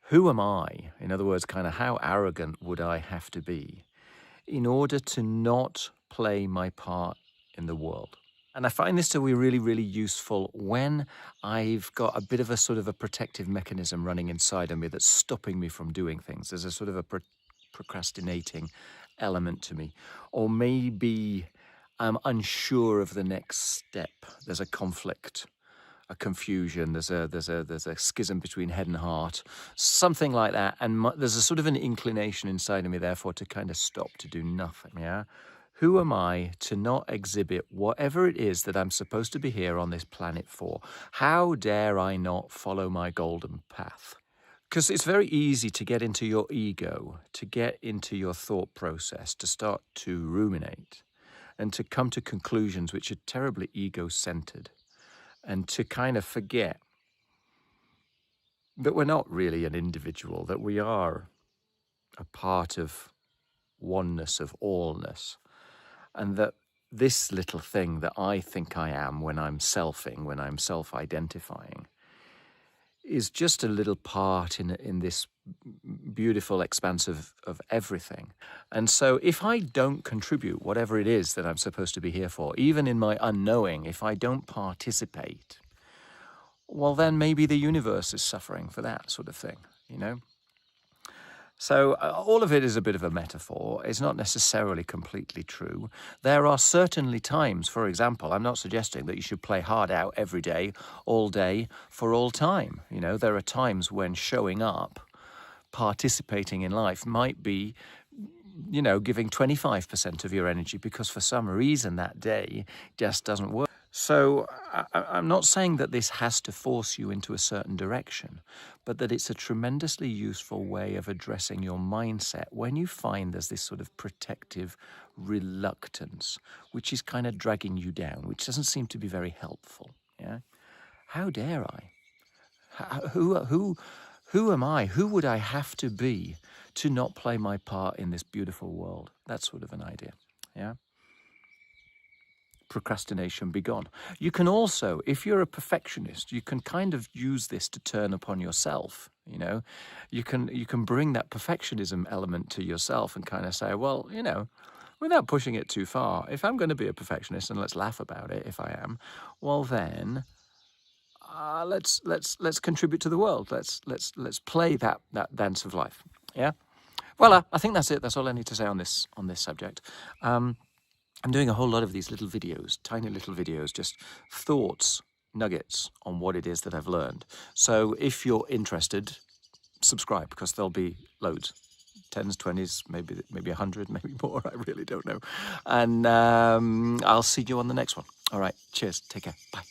Who am I? In other words, kind of how arrogant would I have to be in order to not play my part in the world? And I find this to be really, really useful when I've got a bit of a sort of a protective mechanism running inside of me that's stopping me from doing things. There's a sort of a procrastinating element to me. Or maybe I'm unsure of the next step. There's a conflict, a confusion, there's a schism between head and heart, something like that. And there's a sort of an inclination inside of me, therefore, to kind of stop, to do nothing, yeah? Who am I to not exhibit whatever it is that I'm supposed to be here on this planet for? How dare I not follow my golden path? Because it's very easy to get into your ego, to get into your thought process, to start to ruminate and to come to conclusions which are terribly ego-centered, and to kind of forget that we're not really an individual, that we are a part of oneness, of allness. And that this little thing that I think I am when I'm selfing, when I'm self-identifying, is just a little part in this beautiful expanse of everything. And so if I don't contribute whatever it is that I'm supposed to be here for, even in my unknowing, if I don't participate, well, then maybe the universe is suffering for that sort of thing, you know? So all of it is a bit of a metaphor. It's not necessarily completely true. There are certainly times, for example, I'm not suggesting that you should play hard out every day, for all time. You know, there are times when showing up, participating in life might be, you know, giving 25% of your energy because for some reason that day just doesn't work. So I'm not saying that this has to force you into a certain direction, but that it's a tremendously useful way of addressing your mindset when you find there's this sort of protective reluctance, which is kind of dragging you down, which doesn't seem to be very helpful. Yeah, how dare I? Who am I? Who would I have to be to not play my part in this beautiful world? That's sort of an idea. Yeah. Procrastination be gone. You can also, if you're a perfectionist, you can kind of use this to turn upon yourself. You know, you can bring that perfectionism element to yourself and kind of say, well, you know, without pushing it too far, if I'm going to be a perfectionist, and let's laugh about it if I am, well then, let's contribute to the world. Let's play that dance of life. Yeah. Well, I think that's it. That's all I need to say on this subject. I'm doing a whole lot of these little videos, tiny little videos, just thoughts, nuggets on what it is that I've learned. So if you're interested, subscribe, because there'll be loads, 10s, 20s, maybe 100, maybe more, I really don't know. And I'll see you on the next one. All right, cheers, take care, bye.